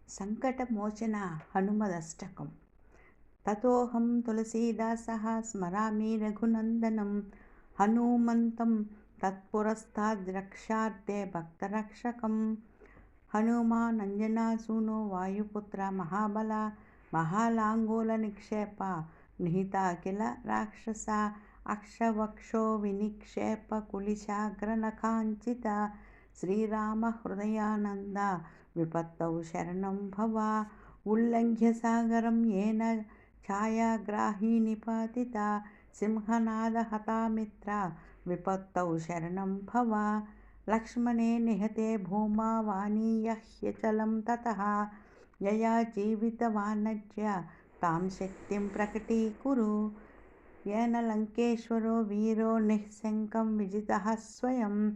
సంకటమోచన హనుమదష్టకం. తతోహం తులసీదాసః స్మరామి రఘునందనం హనుమంతం తత్పురస్తాద్రక్షార్థే భక్తరక్షకం. హనుమానంజనాసూనో వాయుపుత్ర మహాబల మహాలాంగూల నిక్షేప నిహితాఖిల రాక్షస అక్షవక్షో వినిక్షేప కులిశాగ్రనఖాంచిత. శ్రీరామ హృదయానంద విపత్తౌ శరణం భవ. ఉల్లంఘ్య సాగరం ఏన ఛాయాగ్రాహీ నిపాతిత. సింహనాద హతామిత్ర విపత్తౌ శరణం భవ. లక్ష్మణే నిహతే భూమా వానీయ హ్యచలం తతః. యయా జీవితవానజ్య తాం శక్తిం ప్రకటీకురు. येन लङ्केश्वरो वीरो निःशङ्कं विजितः स्वयं.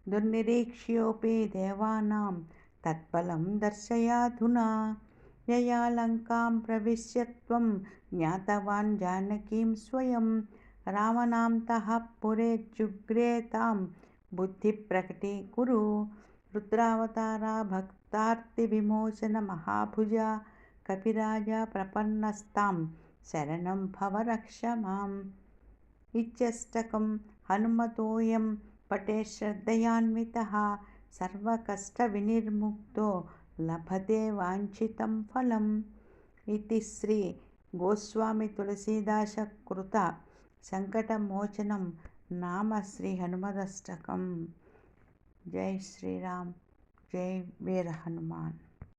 दुर्निरीक्ष्योऽपि देवानां तत्फलं दर्शयाधुना. यया लङ्कां प्रविश्य त्वं ज्ञातवान् जानकीं स्वयं. रावणान्तः पुरेज्युग्रे तां बुद्धिप्रकटीकुरु. रुद्रावतारा भक्तार्तिविमोचन महाभुजा कपिराजा प्रपन्नस्तां शरणं भव रक्ष माम्. इत्यष्टकं हनुमतोऽयं पठेत् श्रद्धयान्वितः सर्वकष्टविनिर्मुक्तो लभते वाञ्छितं फलम्. इति श्री गोस्वामी तुलसीदास कृत संकटमोचनं नाम श्री हनुमदष्टकम्. जय श्रीराम, जय वीर हनुमान.